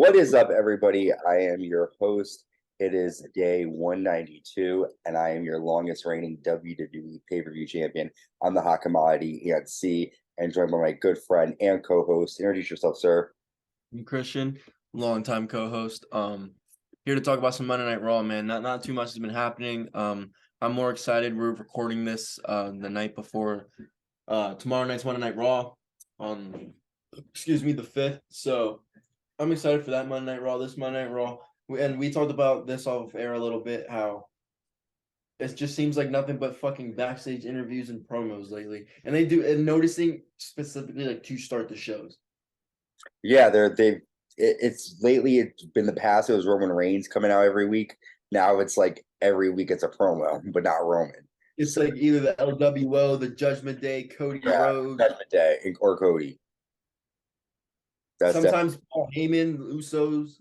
What is up, everybody? I am your host. It is day 192, and I am your longest reigning WWE pay-per-view champion on the hot commodity ENC, and joined by my good friend and co-host. Introduce yourself, sir. I'm Christian, longtime co-host. Here to talk about some Monday Night Raw, man. Not too much has been happening. I'm more excited. We're recording this the night before tomorrow night's Monday Night Raw on the 5th. So I'm excited for that Monday Night Raw. This Monday Night Raw. We talked about this off air a little bit, how it just seems like nothing but fucking backstage interviews and promos lately. And noticing specifically like to start the shows. Yeah, it's lately. It's been the past. It was Roman Reigns coming out every week. Now it's like every week it's a promo, but not Roman. It's like either the LWO, the Judgment Day, Cody Rhodes. Judgment Day or Cody. That's Sometimes Paul Heyman, Usos.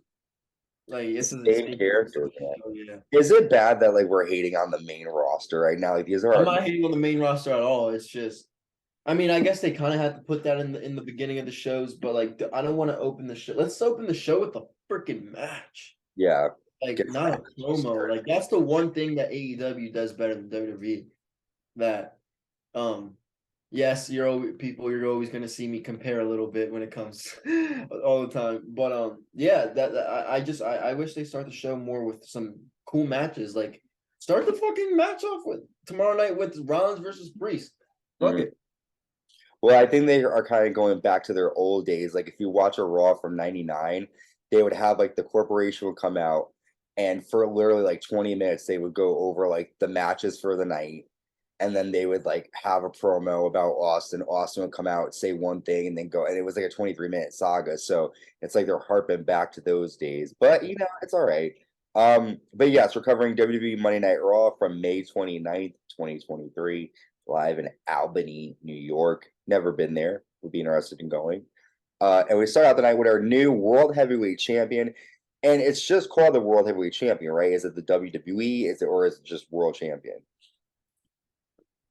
Like it's the the same character. Yeah. Is it bad that like we're hating on the main roster right now? Like these are I'm not hating on the main roster at all. It's just, I mean, I guess they kind of had to put that in the beginning of the shows, but like I don't want to open the show. Let's open the show with a freaking match. Yeah. Like not a promo. Like that's the one thing that AEW does better than WWE. That yes, you're always gonna see me compare a little bit when it comes all the time. But yeah, I wish they start the show more with some cool matches. Like start the fucking match off with tomorrow night with Rollins versus Priest. Fuck it. Well, I think they are kind of going back to their old days. Like if you watch a Raw from '99, they would have like the corporation would come out, and for literally like 20 minutes, they would go over like the matches for the night, and then they would like have a promo about Austin. Austin would come out, say one thing, and then go. And it was like a 23-minute saga. So it's like they're harping back to those days. But it's all right. But yes, we're covering WWE Monday Night Raw from May 29th, 2023, live in Albany, New York. Never been there. Would be interested in going. And we start out the night with our new World Heavyweight Champion. And it's just called the World Heavyweight Champion, right? Is it the WWE? Is it just World Champion?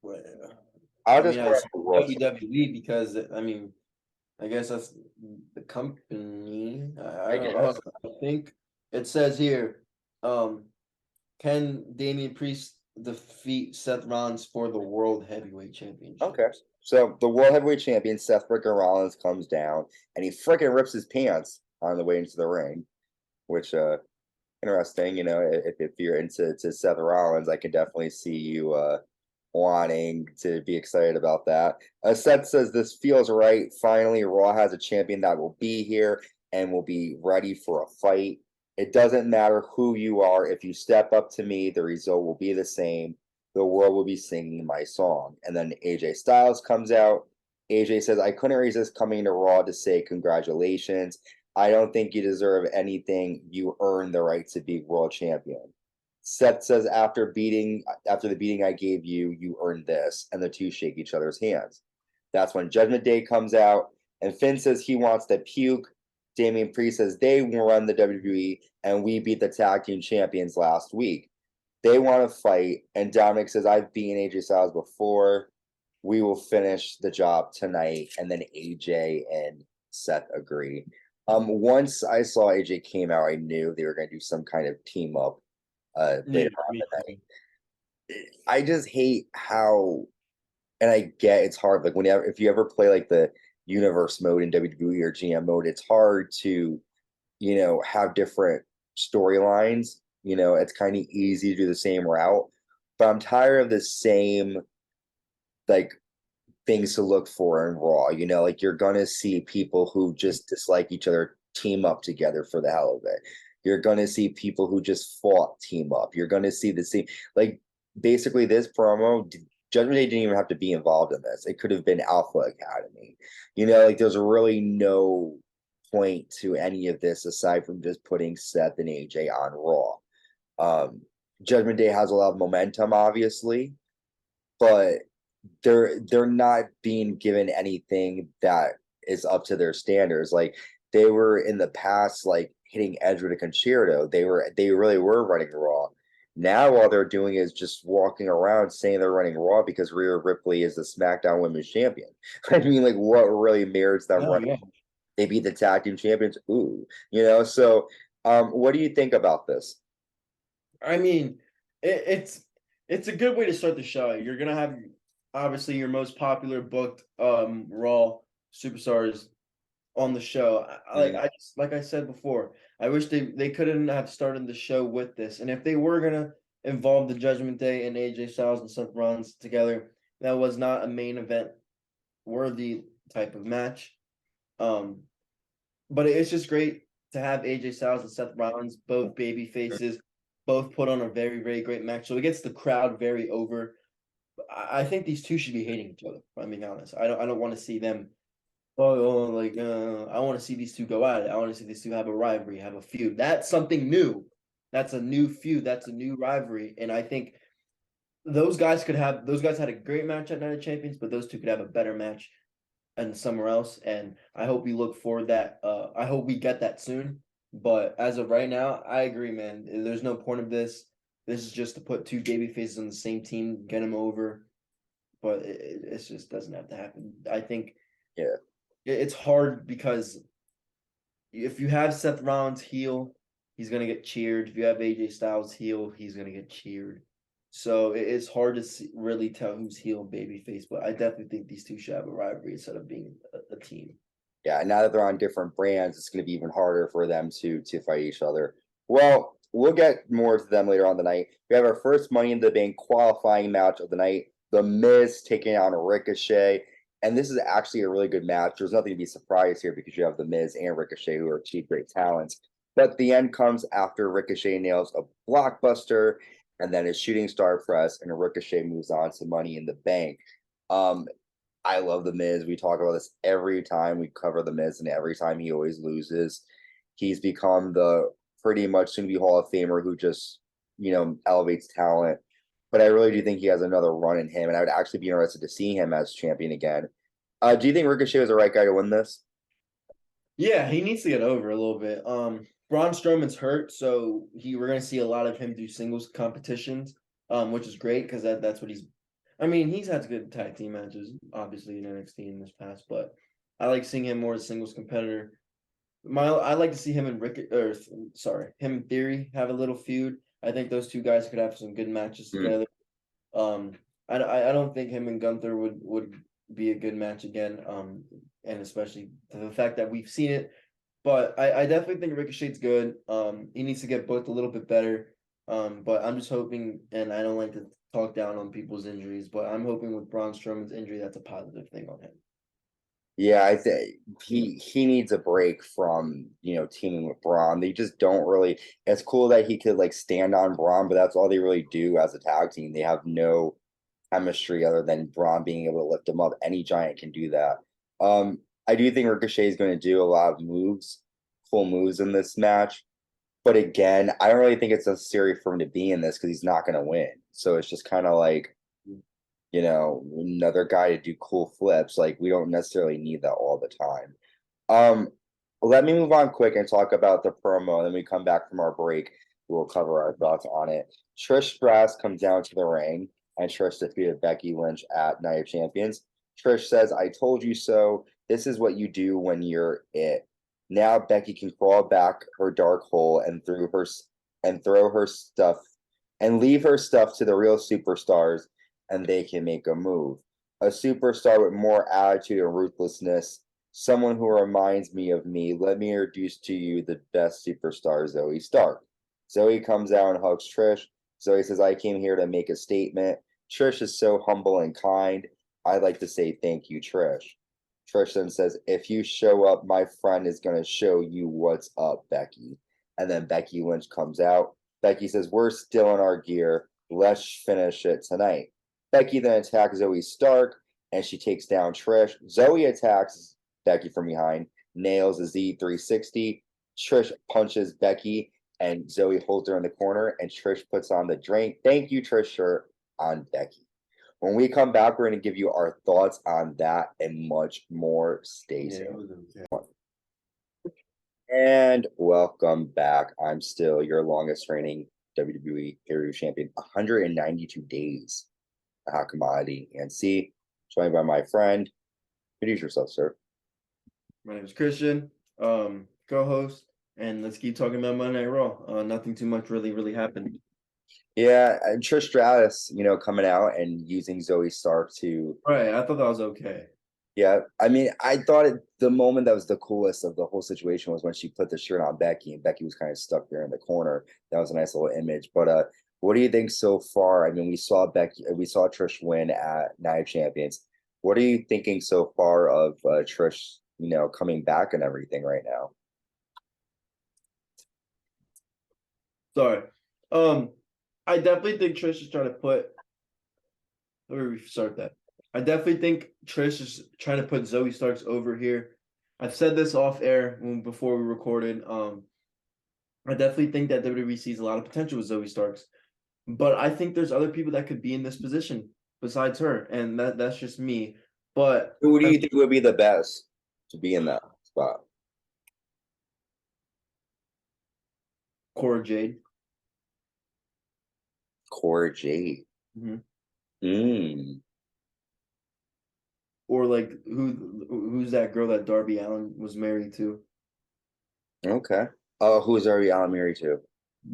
Well, I mean, WWE because I guess that's the company. I think it says here, can Damian Priest defeat Seth Rollins for the World Heavyweight Championship? Okay. So the World Heavyweight Champion, Seth freaking Rollins, comes down and he freaking rips his pants on the way into the ring, which interesting. If you're into Seth Rollins, I can definitely see you wanting to be excited about that. Seth says this feels right. Finally, Raw has a champion that will be here and will be ready for a fight. It doesn't matter who you are. If you step up to me, the result will be the same. The world will be singing my song. And then AJ Styles comes out. AJ says, I couldn't resist coming to Raw to say congratulations. I don't think you deserve anything. You earned the right to be world champion. Seth says, after the beating I gave you, you earned this. And the two shake each other's hands. That's when Judgment Day comes out. And Finn says he wants to puke. Damian Priest says they run the WWE and we beat the tag team champions last week. They want to fight. And Dominic says, I've beaten AJ Styles before. We will finish the job tonight. And then AJ and Seth agree. Once I saw AJ came out, I knew they were going to do some kind of team up later on the night. I just hate how, and I get it's hard. Like if you ever play like the universe mode in WWE or GM mode, it's hard to, have different storylines. It's kind of easy to do the same route, but I'm tired of the same like things to look for in Raw. Like you're gonna see people who just dislike each other team up together for the hell of it. You're gonna see people who just fought team up. You're gonna see the same, like basically this promo. Judgment Day didn't even have to be involved in this. It could have been Alpha Academy. Like there's really no point to any of this aside from just putting Seth and AJ on Raw. Judgment Day has a lot of momentum, obviously, but they're not being given anything that is up to their standards. Like they were in the past, like hitting Edge with a concerto. They really were running Raw. Now all they're doing is just walking around saying they're running Raw because Rhea Ripley is the SmackDown Women's Champion. I mean, like what really merits them running? Yeah. They beat the tag team champions. Ooh, you know. So, what do you think about this? I mean, it's a good way to start the show. You're gonna have obviously your most popular booked Raw superstars on the show. Mm, Like I said before, I wish they couldn't have started the show with this. And if they were gonna involve the Judgment Day and AJ Styles and Seth Rollins together, that was not a main event worthy type of match. Um, but it's just great to have AJ Styles and Seth Rollins, both baby faces, both put on a very, very great match. So it gets the crowd very over. I think these two should be hating each other, if I'm being honest. I don't want to see them I want to see these two go at it. I want to see these two have a rivalry, have a feud. That's something new. That's a new feud. That's a new rivalry. And I think those guys had a great match at Night of Champions, but those two could have a better match and somewhere else. And I hope we look for that. I hope we get that soon. But as of right now, I agree, man. There's no point of this. This is just to put two baby faces on the same team, get them over. But it just doesn't have to happen. I think yeah. it's hard because if you have Seth Rollins heel, he's gonna get cheered. If you have AJ Styles heel, he's gonna get cheered. So it's hard to really tell who's heel and babyface, but I definitely think these two should have a rivalry instead of being a team. Yeah, now that they're on different brands, it's going to be even harder for them to fight each other. Well, we'll get more to them later on the night. We have our first Money in the Bank qualifying match of the night. The Miz taking on Ricochet, and this is actually a really good match. There's nothing to be surprised here because you have the Miz and Ricochet, who are two great talents. But the end comes after Ricochet nails a blockbuster, and then a shooting star press, and Ricochet moves on to Money in the Bank. Um, I love the Miz. We talk about this every time we cover the Miz, and every time he always loses. He's become the pretty much soon to be Hall of Famer who just, elevates talent. But I really do think he has another run in him, and I would actually be interested to see him as champion again. Do you think Ricochet was the right guy to win this? Yeah, he needs to get over a little bit. Braun Strowman's hurt, so we're gonna see a lot of him do singles competitions, which is great because that's what he's. I mean, he's had good tag team matches, obviously in NXT in this past, but I like seeing him more as a singles competitor. I like to see him and him and Theory have a little feud. I think those two guys could have some good matches Mm. together. Um, I don't think him and Gunther would be a good match again. And especially the fact that we've seen it. But I definitely think Ricochet's good. He needs to get booked a little bit better. But I'm just hoping, and I don't like to talk down on people's injuries, but I'm hoping with Braun Strowman's injury, that's a positive thing on him. Yeah, I think he needs a break from teaming with Braun. They just don't really. It's cool that he could like stand on Braun, but that's all they really do as a tag team. They have no chemistry other than Braun being able to lift him up. Any giant can do that. I do think Ricochet is going to do a lot of cool moves in this match. But again, I don't really think it's necessary for him to be in this because he's not going to win. So it's just kind of like another guy to do cool flips. Like we don't necessarily need that all the time. Um, Let me move on quick and talk about the promo. And then we come back from our break. We'll cover our thoughts on it. Trish Stratus comes down to the ring and Trish defeated Becky Lynch at Night of Champions. Trish says, "I told you so. This is what you do when you're it." Now Becky can crawl back her dark hole and throw her stuff and leave her stuff to the real superstars, and they can make a move. A superstar with more attitude and ruthlessness, someone who reminds me of me. Let me introduce to you the best superstar, Zoe Stark. Zoe comes out and hugs Trish. Zoe says, "I came here to make a statement." Trish is so humble and kind. I'd like to say thank you, Trish. Trish then says, "If you show up, my friend is going to show you what's up, Becky." And then Becky Lynch comes out. Becky says, "We're still in our gear. Let's finish it tonight." Becky then attacks Zoe Stark, and she takes down Trish. Zoe attacks Becky from behind, nails a Z360. Trish punches Becky, and Zoe holds her in the corner, and Trish puts on the drink. Thank you, Trish shirt on Becky. When we come back, we're going to give you our thoughts on that and much more. Stay tuned. And welcome back. I'm still your longest reigning WWE Pay Champion, 192 days. Commodity and C, joined by my friend. Introduce yourself, sir. My name is Christian, co-host, and let's keep talking about Monday Night Raw. Nothing too much really happened. Yeah, and Trish Stratus, coming out and using Zoe Stark to. Right, I thought that was okay. Yeah, I mean, I thought the moment that was the coolest of the whole situation was when she put the shirt on Becky, and Becky was kind of stuck there in the corner. That was a nice little image. But what do you think so far? I mean, we saw Trish win at Night of Champions. What are you thinking so far of Trish, coming back and everything right now? Sorry. I definitely think Trish is trying to put. Let me restart that. I definitely think Trish is trying to put Zoe Starks over here. I've said this off air before we recorded. I definitely think that WWE sees a lot of potential with Zoe Starks, but I think there's other people that could be in this position besides her, and that's just me. But Who do you think would be the best to be in that spot? Cora Jade. Cora Jade. Mhm. Mm. Or like who's that girl that Darby Allin was married to? Okay. Who's Ariana married to?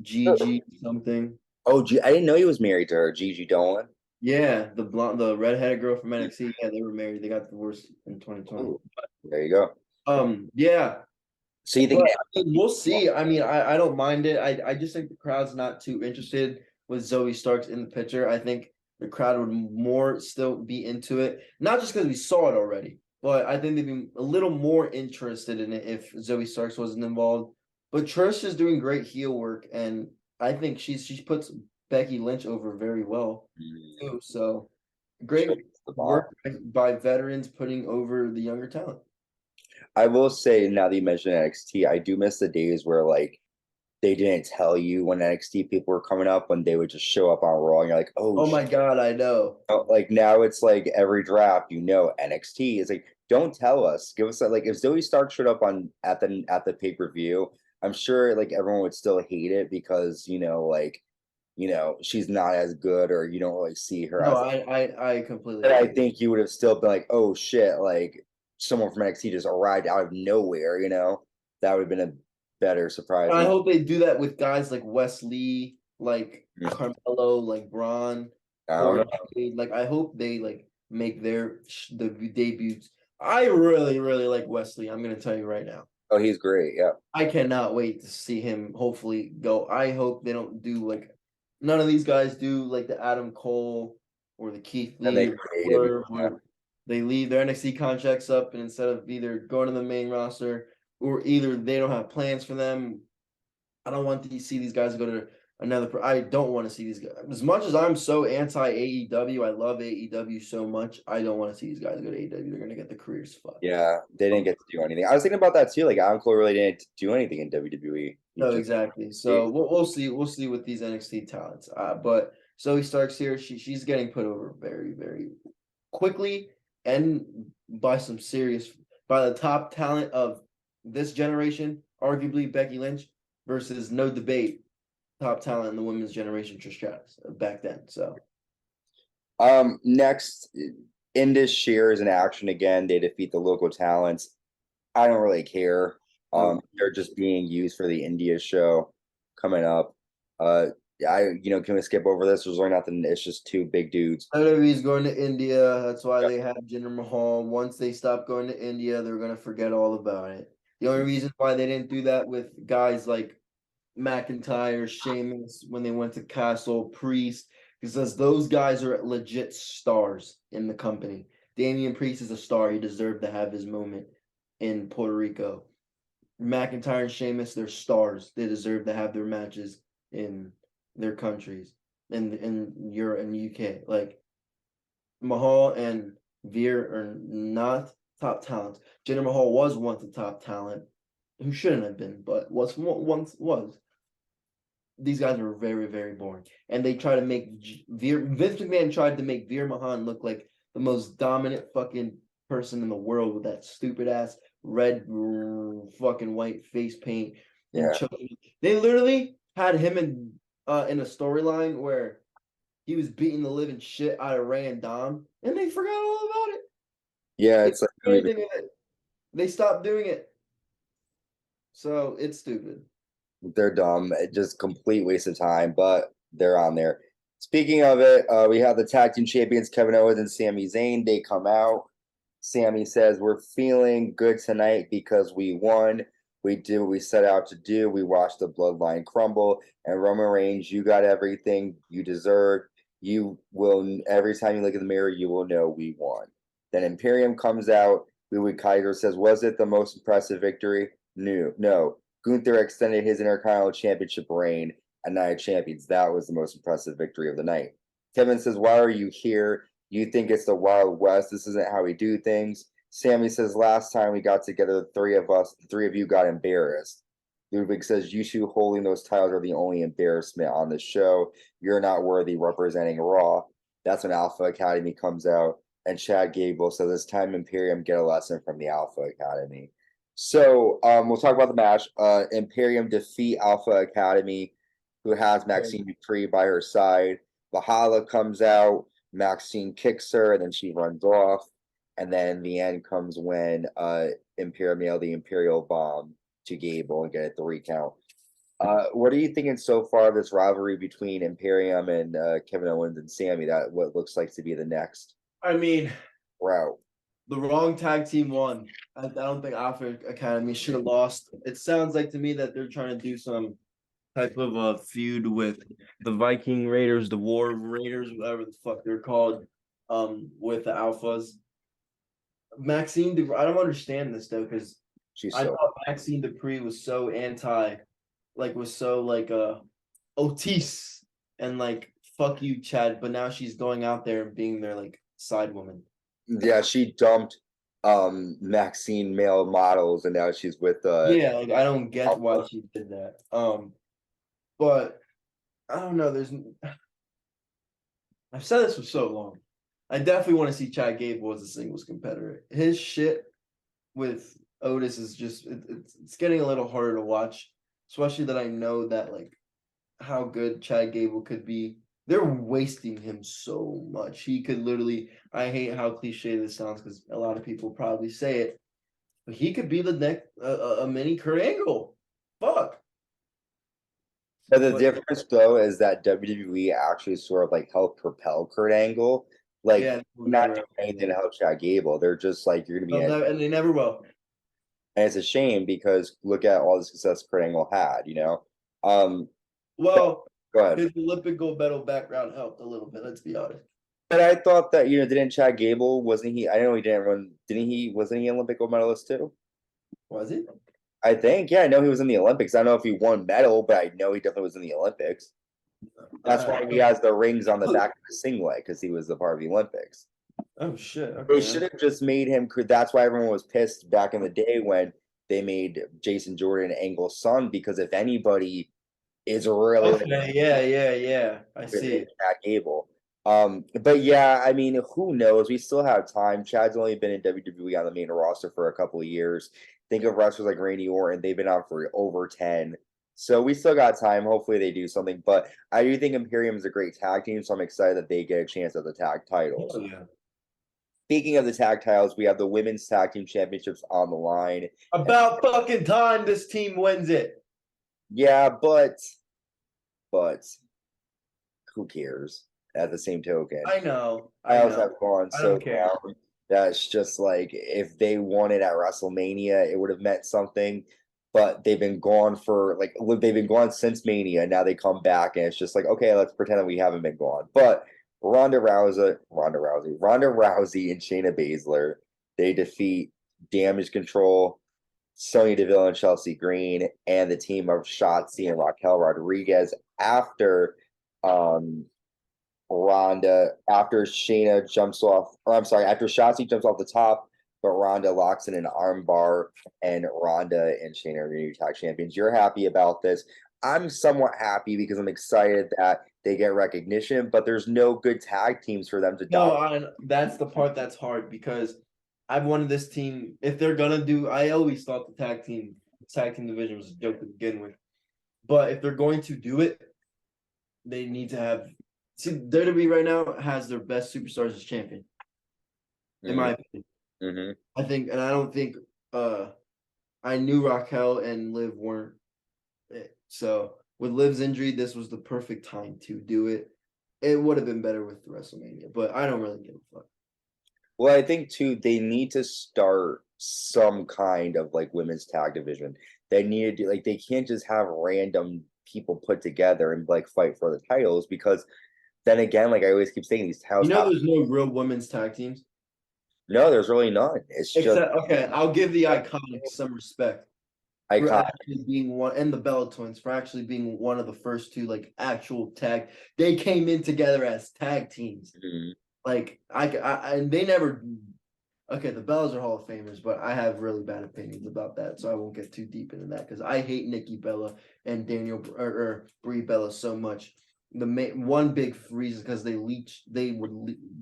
Gigi something. Oh, I didn't know he was married to her, Gigi Dolan. Yeah, the blonde, the redheaded girl from NXT. Yeah, they were married. They got divorced in 2020. Ooh, there you go. Yeah, So you think but I mean, we'll see. I mean, I don't mind it. I just think the crowd's not too interested with Zoe Starks in the picture. I think the crowd would more still be into it, not just because we saw it already, but I think they'd be a little more interested in it if Zoe Starks wasn't involved. But Trish is doing great heel work, and I think she puts Becky Lynch over very well too. So great the bomb? work by veterans putting over the younger talent. I will say now that you mentioned NXT, I do miss the days where like they didn't tell you when NXT people were coming up when they would just show up on Raw and you're like, oh, Oh my God, I know. like now it's like every draft, NXT is like, don't tell us. Give us like if Zoe Stark showed up on at the pay-per-view, I'm sure like everyone would still hate it because she's not as good or you don't really see her No, as. I completely But I agree. think you would have still been like, oh shit, like someone from NXT just arrived out of nowhere, That would have been a better surprise. I hope they do that with guys like Wesley, like Carmelo, like Braun, I don't Corey. know. Like I hope they like make the debuts. I really like Wesley. I'm gonna tell you right now. Oh, he's great. Yeah. I cannot wait to see him hopefully go. I hope they don't do like none of these guys do like the Adam Cole or the Keith And they Lee created. where they leave their NXT contracts up and instead of either going to the main roster or either they don't have plans for them. I don't want to see these guys go to another. I don't want to see these guys. As much as I'm so anti AEW, I love AEW so much. I don't want to see these guys go to AEW. They're gonna get the careers fucked. Yeah, they didn't get to do anything. I was thinking about that too. Like Adam Cole really didn't do anything in WWE. He No, just exactly. So we'll see. We'll see with these NXT talents. But Zoe Starks here, she's getting put over very quickly and by some serious by the top talent of this generation, arguably Becky Lynch versus no debate top talent in the women's generation, Trish Stratus back then. So next Indus shares in action again. They defeat the local talents. I don't really care. They're just being used for the India show coming up. Can we skip over this? There's really nothing. It's just two big dudes. WWE's going to India. That's why they have Jinder Mahal. Once they stop going to India, they're gonna forget all about it. The only reason why they didn't do that with guys like McIntyre, Sheamus, when they went to Castle, Priest, because those guys are legit stars in the company. Damian Priest is a star. He deserved to have his moment in Puerto Rico. McIntyre and Sheamus, they're stars. They deserve to have their matches in their countries, in Europe and UK. Like Mahal and Veer are not top talents. Jinder Mahal was once a top talent, who shouldn't have been, but once was. These guys were very boring, and they try to make Vince McMahon tried to make Veer Mahan look like the most dominant fucking person in the world with that stupid ass red fucking white face paint and Yeah. choking. They literally had him in a storyline where he was beating the living shit out of Ray and Dom, and they forgot all about it. Yeah, They it's like didn't do anything with it. they stopped doing it. So it's stupid. They're dumb. Just complete waste of time, but they're on there. Speaking of it, we have the tag team champions Kevin Owens and Sami Zayn. They come out. Sami says, "We're feeling good tonight because we won. We did what we set out to do. We watched the bloodline crumble. And Roman Reigns, you got everything you deserve. You will, every time you look in the mirror, you will know we won." Then Imperium comes out. Ludwig Kaiser says, "Was it the most impressive victory? No, no. Gunther extended his Intercontinental Championship reign at Night of Champions. That was the most impressive victory of the night." Kevin says, "Why are you here? You think it's the Wild West. This isn't how we do things." Sami says, "Last time we got together, the three of you got embarrassed." Ludwig says, "You two holding those titles are the only embarrassment on the show. You're not worthy representing Raw." That's when Alpha Academy comes out. And Chad Gable says, "It's time Imperium get a lesson from the Alpha Academy." So we'll talk about the match. Imperium defeat Alpha Academy, who has Maxine Dupree by her side. Valhalla comes out. Maxine kicks her, and then she runs off. And then the end comes when Imperium nail the Imperial Bomb to Gable and get a 3 count. What are you thinking so far of this rivalry between Imperium and Kevin Owens and Sami? That what looks like to be the next I mean, route. the wrong tag team won. I don't think Alpha Academy should have lost. It sounds like to me that they're trying to do some type of a feud with the Viking Raiders, the War Raiders, whatever the fuck they're called, with the Alphas. I don't understand this though, because I thought Maxine Dupree was so was so Otis and like fuck you, Chad. But now she's going out there and being their like side woman. Yeah, she dumped Maxine male models and now she's with Yeah, like I don't get why she did that. But I don't know. I've said this for so long. I definitely want to see Chad Gable as a singles competitor. His shit with Otis is just it's getting a little harder to watch, especially that I know that like how good Chad Gable could be. They're wasting him so much. He could literally. I hate how cliche this sounds because a lot of people probably say it, but he could be the next a mini Kurt Angle. Fuck. But the difference though is that WWE actually sort of like helped propel Kurt Angle. Like Yeah, not doing anything to help Chad Gable. They're just like you're gonna be and they never will. And it's a shame because look at all the success Kurt Angle had, you know. Well, go ahead. his Olympic gold medal background helped a little bit, let's be honest. But I thought that, didn't Chad Gable, wasn't he? I know he didn't run, didn't he? Wasn't he Olympic gold medalist too? Was he? I think, yeah, I know he was in the Olympics. I don't know if he won medal, but I know he definitely was in the Olympics. That's why he has the rings on the back of his singlet, because he was the part of the Olympics. Oh shit! Okay. They should have just made him. That's why everyone was pissed back in the day when they made Jason Jordan Angle's son, because if anybody is really okay, yeah, I see. Chad Gable. But yeah, I mean, who knows? We still have time. Chad's only been in WWE on the main roster for a couple of years. Think of wrestlers like Randy Orton; they've been on for over 10. So we still got time. Hopefully they do something. But I do think Imperium is a great tag team, so I'm excited that they get a chance at the tag titles. Oh, yeah. Speaking of the tag titles, we have the women's tag team championships on the line. About fucking time this team wins it. Yeah, but who cares? At the same token, I know. Titles have gone I so don't care. down. That's just like if they won it at WrestleMania, it would have meant something. But they've been gone for they've been gone since Mania. Now they come back, and it's just like, okay, let's pretend that we haven't been gone. But Ronda Rousey, and Shayna Baszler, they defeat Damage Control, Sonya Deville and Chelsea Green, and the team of Shotzi and Raquel Rodriguez after Ronda, after Shayna jumps off, or I'm sorry, after Shotzi jumps off the top, but Ronda locks in an armbar, and Ronda and Shayna are new tag champions. You're happy about this. I'm somewhat happy because I'm excited that they get recognition, but there's no good tag teams for them to dominate. No, that's the part that's hard because I've wanted this team. If they're gonna do, I always thought the tag team division was a joke to begin with. But if they're going to do it, they need to have. See, WWE right now has their best superstars as champion. In my opinion, I think, and I don't think I knew Raquel and Liv weren't it. So with Liv's injury, this was the perfect time to do it. It would have been better with WrestleMania, but I don't really give a fuck. Well, I think too, they need to start some kind of like women's tag division. They need to do like they can't just have random people put together and like fight for the titles because then again, like I always keep saying, these You titles know, have there's no real women's tag teams. no, there's really none. It's just Except, okay, I'll give the Iconics some respect for iconic. actually being one, and the Bella Twins for actually being one of the first two like actual tag. They came in together as tag teams. Mhm. Like and they never. Okay, the Bellas are Hall of Famers, but I have really bad opinions about that, so I won't get too deep into that because I hate Nikki Bella and Daniel or Brie Bella so much. One big reason because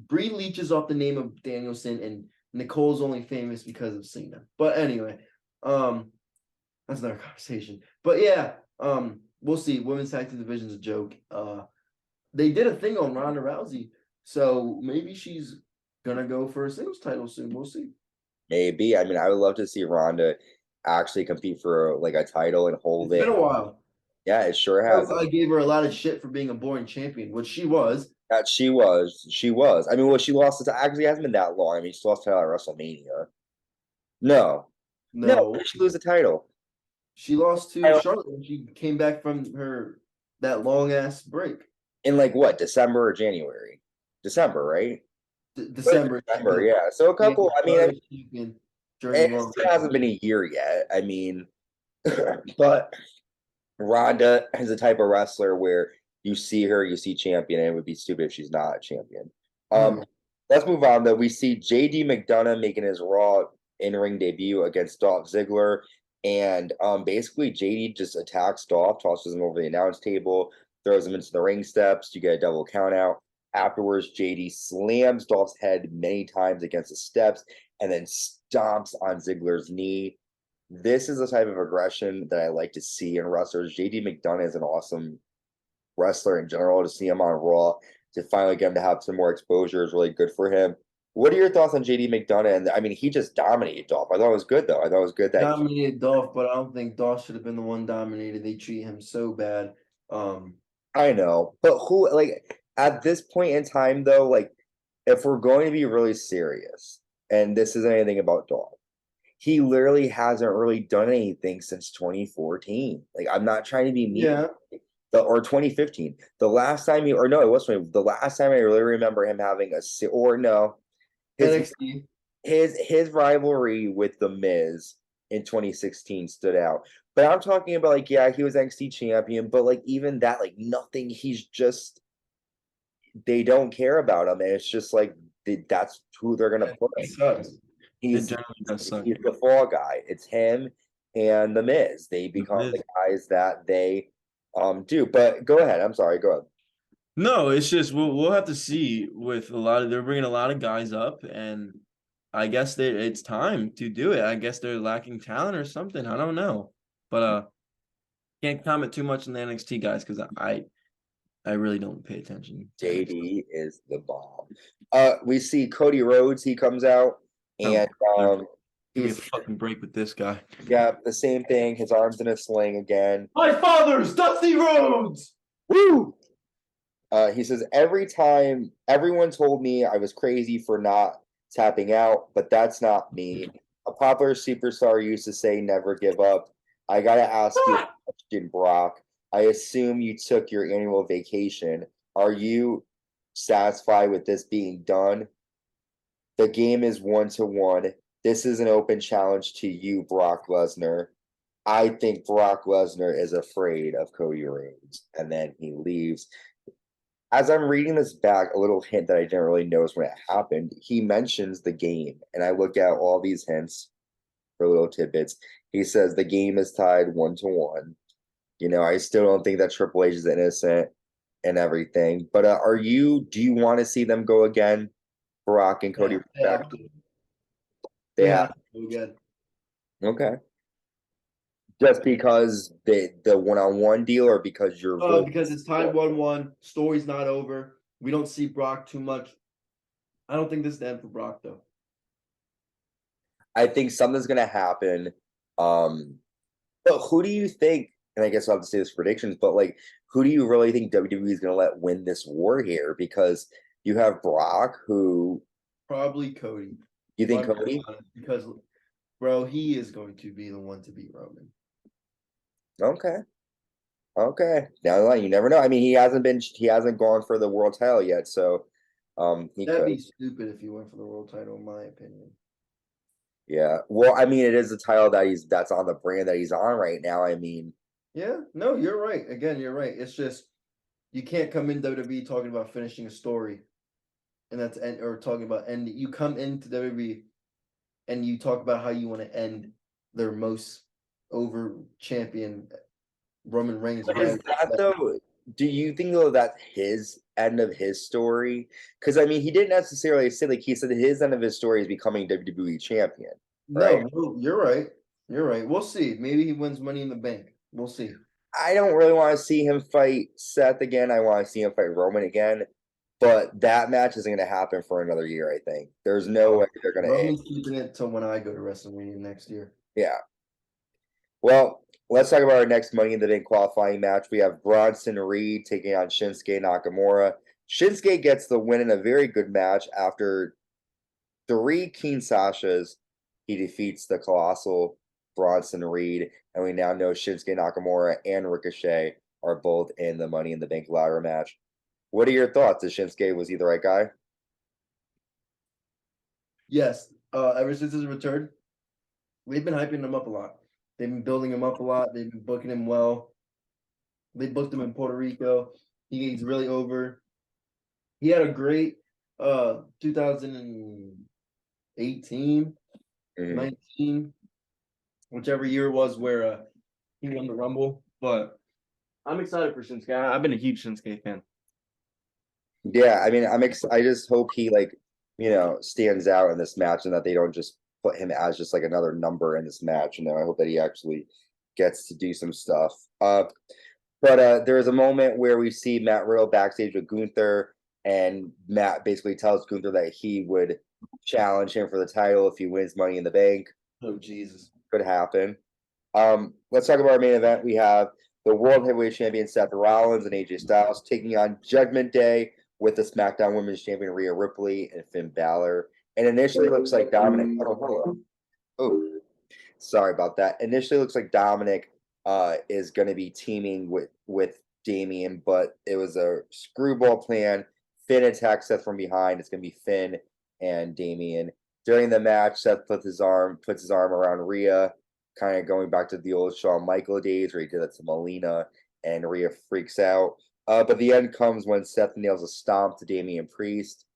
Brie leeches off the name of Danielson, and Nicole's only famous because of Cena. But anyway, that's another conversation. But yeah, we'll see. Women's tag team division's a joke. They did a thing on Ronda Rousey, so maybe she's gonna go for a singles title soon. We'll see. Maybe. I mean, I would love to see Ronda actually compete for like a title and hold It's it. been a while. Yeah, it sure I has. gave her a lot of shit for being a boring champion, which she was. That she was. She was. I mean, well, she lost it. Actually, it hasn't been that long. I mean, she lost it at WrestleMania. No, no, when No, did she lose the title? she lost to Title Charlotte when she came back from her that long ass break. in like what, December or January? December, right? It was December. December, yeah. So a couple. I mean, Charlotte champion during the it Royal still hasn't been a year yet. I mean, but Ronda is a type of wrestler where you see her, you see champion, and it would be stupid if she's not a champion. Hmm. Let's move on though. We see JD McDonough making his Raw in-ring debut against Dolph Ziggler. And basically JD just attacks Dolph, tosses him over the announce table, throws him into the ring steps. You get a double count out. Afterwards, JD slams Dolph's head many times against the steps and then stomps on Ziggler's knee. This is the type of aggression that I like to see in wrestlers. JD McDonough is an awesome wrestler in general. To see him on Raw, to finally get him to have some more exposure is really good for him. What are your thoughts on JD McDonough? And I mean, he just dominated Dolph. I thought it was good though. I thought it was good that Dominated Dolph, but I don't think Dolph should have been the one dominated. They treat him so bad. I know, but who like at this point in time though, like if we're going to be really serious, and this isn't anything about Dolph, he literally hasn't really done anything since 2014. Like I'm not trying to be mean. Yeah, Or 2015. The last time or no, it was the last time I really remember him having or no, his NXT. his rivalry with the Miz in 2016 stood out. But I'm talking about like, yeah, he was NXT champion, but like even that, like nothing, he's just they don't care about him, and it's just like that's who they're gonna put. It sucks. It He's generally does suck. he's the fall guy. It's him and the Miz. They become the guys that they do. But go ahead. I'm sorry. Go ahead. No, it's just we'll have to see with a lot of they're bringing a lot of guys up, and I guess it's time to do it. I guess they're lacking talent or something. I don't know, but can't comment too much on the NXT guys because I really don't pay attention to NXT. JD is the bomb. We see Cody Rhodes. He comes out and Give me a he's fucking break with this guy. yeah, the same thing. His arms in a sling again. My father's Dusty Rhodes. Woo! He says every time everyone told me I was crazy for not tapping out, but that's not me. A popular superstar used to say never give up. I gotta ask you a question, Brock. I assume you took your annual vacation. Are you satisfied with this being done? The game is 1-1. This is an open challenge to you, Brock Lesnar. I think Brock Lesnar is afraid of Cody Rhodes. And then he leaves. As I'm reading this back, a little hint that I didn't really notice when it happened, he mentions the game. And I look at all these hints for little tidbits. He says the game is tied 1-1. You know, I still don't think that Triple H is innocent and everything. But do you want to see them go again? Brock and Cody back? They have. Good. Okay. Just because the one-on-one deal or because you're Because it's tied 1-1. Story's not over. We don't see Brock too much. I don't think this is the end for Brock though. I think something's gonna happen. Um, but who do you think? And I guess I'll have to say this for predictions, but like, who do you really think WWE is gonna let win this war here? Because you have Brock, who Probably Cody. you If think I'm being Cody? honest, because bro, he is going to be the one to beat Roman. Okay, okay. Down the line, you never know. I mean, he hasn't gone for the world title yet, so he That'd could. be stupid if he went for the world title, in my opinion. Yeah. Well, I mean, it is a title that's on the brand that he's on right now. I mean, Yeah, no, you're right. Again, you're right. It's just you can't come in WWE talking about finishing a story, and that's end or talking about ending. You come into WWE and you talk about how you want to end their most over champion Roman Reigns. A guy, is that though? Do you think though that's his end of his story? Because I mean, he didn't necessarily say like he said his end of his story is becoming WWE champion, right? no, you're right. You're right. We'll see. Maybe he wins Money in the Bank. We'll see. I don't really want to see him fight Seth again. I want to see him fight Roman again. But that match isn't going to happen for another year. I think there's no way they're going to. Roman's keeping it till when I go to WrestleMania next year. Yeah. Well, let's talk about our next Money in the Bank qualifying match. We have Bronson Reed taking on Shinsuke Nakamura. Shinsuke gets the win in a very good match after three Keen Sashas. He defeats the colossal Bronson Reed, and we now know Shinsuke Nakamura and Ricochet are both in the Money in the Bank ladder match. What are your thoughts? Is Shinsuke was he the right guy? Yes. Ever since his return, we've been hyping him up a lot. They've been building him up a lot. They've been booking him well. They booked him in Puerto Rico. He's really over. He had a great 2018, Mhm. 19, whichever year it was where he won the Rumble. But I'm excited for Shinsuke. I've been a huge Shinsuke fan. Yeah, I mean, I just hope he like stands out in this match and that they don't just put him as just like another number in this match. I hope that he actually gets to do some stuff. But there is a moment where we see Matt Riddle backstage with Gunther, and Matt basically tells Gunther that he would challenge him for the title if he wins Money in the Bank. Oh Jesus. Could happen. Let's talk about our main event. We have the World Heavyweight Champion Seth Rollins and AJ Styles taking on Judgment Day with the SmackDown Women's Champion Rhea Ripley and Finn Balor. And initially looks like Dominic. Oh, hello. Oh, sorry about that. Initially looks like Dominic is going to be teaming with Damian, but it was a screwball plan. Finn attacks Seth from behind. It's going to be Finn and Damian. During the match, Seth puts his arm around Rhea, kind of going back to the old Shawn Michael days where he did that to Melina, and Rhea freaks out. But the end comes when Seth nails a stomp to Damian Priest.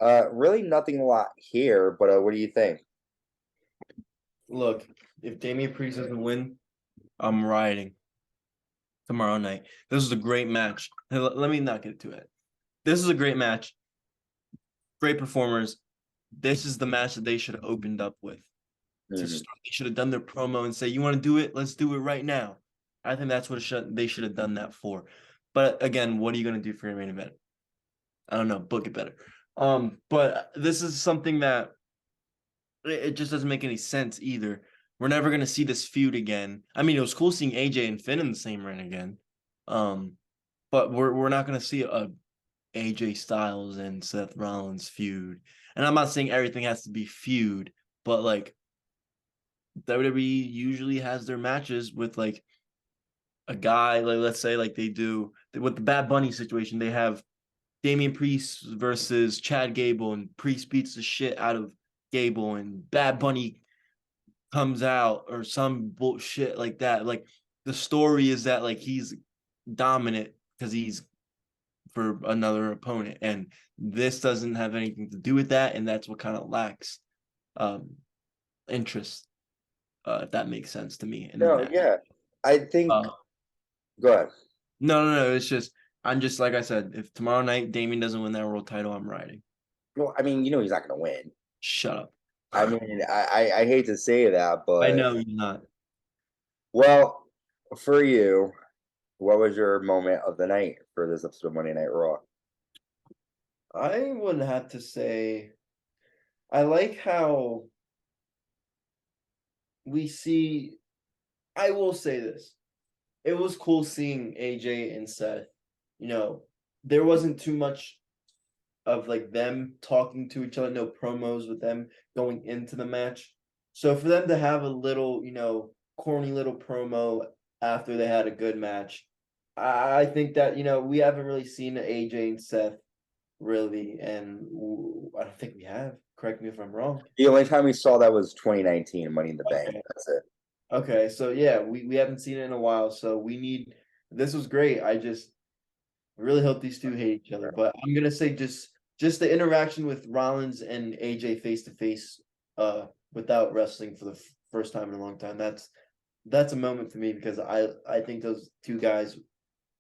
Really nothing a lot here, but what do you think? Look, if Damian Priest doesn't win, I'm riding tomorrow night. This is a great match. Let me not get to it. This is a great match. Great performers. This is the match that they should have opened up with. To Mhm. start, they should have done their promo and say, "You want to do it? Let's do it right now." I think that's what they should have done that for. But again, what are you going to do for your main event? I don't know. Book it better. But this is something that it just doesn't make any sense either. We're never going to see this feud again. I mean, it was cool seeing AJ and Finn in the same ring again. But we're not going to see a AJ Styles and Seth Rollins feud. And I'm not saying everything has to be feud, but like WWE usually has their matches with like a guy, like let's say like they do with the Bad Bunny situation, they have Damian Priest versus Chad Gable, and Priest beats the shit out of Gable, and Bad Bunny comes out or some bullshit like that. Like the story is that like he's dominant because he's for another opponent, and this doesn't have anything to do with that, and that's what kind of lacks um interest, if that makes sense to me in the No, match. yeah. I think Uh, go ahead. no. It's just I'm just like I said. If tomorrow night Damien doesn't win that world title, I'm riding. Well, I mean, he's not gonna win. Shut up. I mean, I hate to say that, I but know you're not. well, for you, what was your moment of the night for this episode of Monday Night Raw? I would have to say I like how we see. I will say this: it was cool seeing AJ and Seth. You know, there wasn't too much of like them talking to each other, no promos with them going into the match. So for them to have a little, corny little promo after they had a good match, I think that we haven't really seen AJ and Seth really, and I don't think we have. Correct me if I'm wrong. The only time we saw that was 2019 Money in the Bank. Okay. That's it. Okay, so yeah, we haven't seen it in a while, so we need. This was great. I really hope these two hate each other, but I'm gonna say just the interaction with Rollins and AJ face to face, without wrestling for the first time in a long time. That's a moment for me because I think those two guys'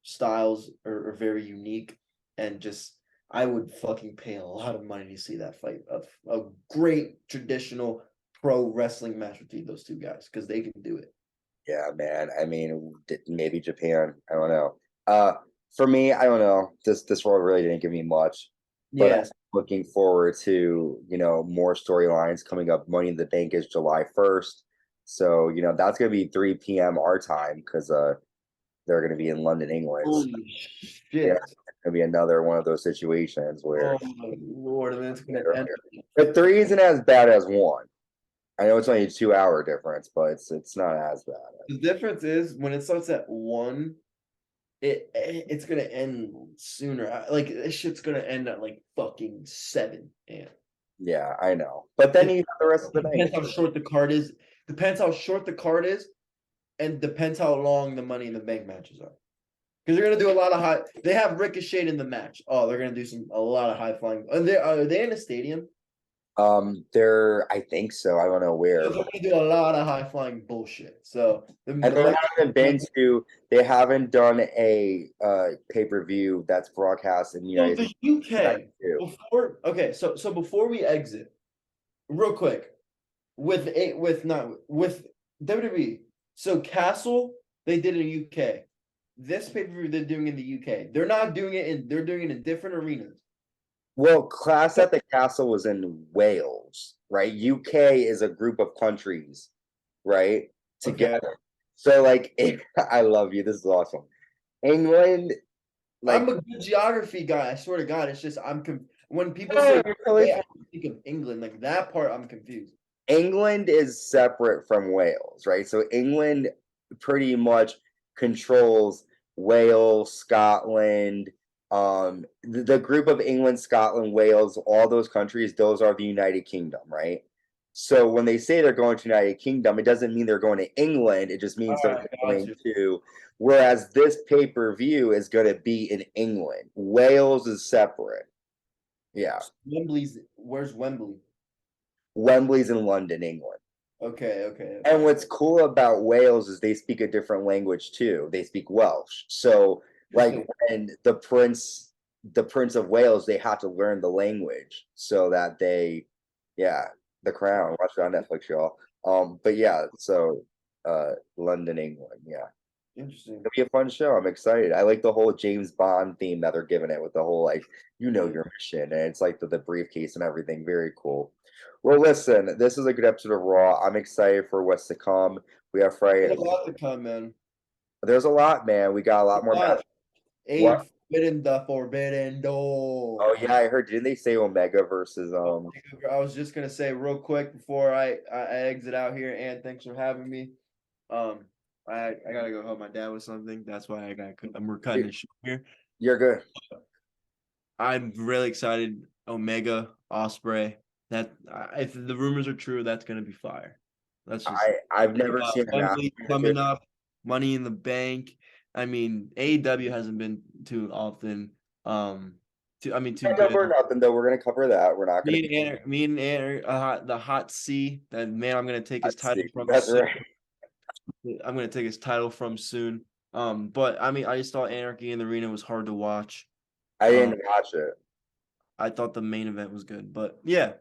styles are very unique, and just I would fucking pay a lot of money to see that fight of a great traditional pro wrestling match between those two guys because they can do it. Yeah, man. I mean, maybe Japan. I don't know. For me, I don't know. This world really didn't give me much, but I'm Yes. looking forward to more storylines coming up. Money in the Bank is July 1st, so that's gonna be 3 p.m. our time because they're gonna be in London, England. So, Holy yeah, shit. it's gonna be another one of those situations where Oh my lord, and then it's gonna end. but three isn't as bad as one. I know it's only a 2 hour difference, but it's not as bad. The difference is when it starts at 1, it's gonna end sooner. Like this shit's gonna end at like fucking 7 a.m. Yeah, I know. But then you have the rest of the night. Depends how short the card is. Depends how short the card is, and depends how long the Money in the Bank matches are. Because they're gonna do a lot of high. They have Ricochet in the match. Oh, they're gonna do a lot of high flying. Are they in a stadium? I think so. I don't know where, So they're but gonna do a lot of high flying bullshit. So and the Money. they haven't done a pay-per-view that's broadcast in the So United the States UK too. before okay, so before we exit, real quick, with WWE. So Castle, they did in UK. This pay-per-view they're doing in the UK. They're doing it in different arenas. Well, Class at the Castle was in Wales, right? UK is a group of countries, right? Okay. Together. So like I love you. This is awesome. England, I'm like a good geography guy. I swear to God, it's just when people oh, say you're totally UK, I think of England. Like that part, I'm confused. England is separate from Wales, right? So England pretty much controls Wales, Scotland, the group of England, Scotland, Wales, all those countries, those are the United Kingdom, right? So when they say they're going to United Kingdom, it doesn't mean they're going to England. It just All means they're right, got going you. to. Whereas this pay-per-view is going to be in England. Wales is separate. Yeah, Where's Wembley? Wembley's in London, England. Okay, okay, And okay. what's cool about Wales is they speak a different language too. They speak Welsh. So like Interesting. when the Prince of Wales, they had to learn the language so that yeah, The Crown. Watch it on Netflix, y'all. But yeah, so London, England. Yeah. Interesting. It'll be a fun show. I'm excited. I like the whole James Bond theme that they're giving it with the whole like Yeah. your mission, and it's like the briefcase and everything. Very cool. Well, listen, this is a good episode of Raw. I'm excited for what's to come. We have Friday. There's a lot to come, man. There's a lot, man. We got a lot more matches. What? Abe forbidden the forbidden door. Oh yeah, I heard. Didn't they say Omega versus I was just gonna say real quick before I exit out here, and thanks for having me. Um, I gotta go help my dad with something. That's why we're cutting it short here. You're good. I'm really excited. Omega, Osprey. If the rumors are true, that's gonna be fire. That's just I've never seen a match. Wembley coming up. Money in the Bank. I mean, AEW hasn't been too often. Too No, good. for nothing though. We're gonna cover that. We're not gonna be. Me and Aaron, the hot C. That man, I'm gonna take his Let's title see. from That's soon. right. I'm gonna take his title from soon. But I just thought Anarchy in the Arena was hard to watch. I Um, didn't watch it. I thought the main event was good, but yeah.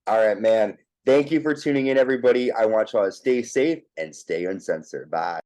All right, man. Thank you for tuning in, everybody. I want y'all to stay safe and stay uncensored. Bye.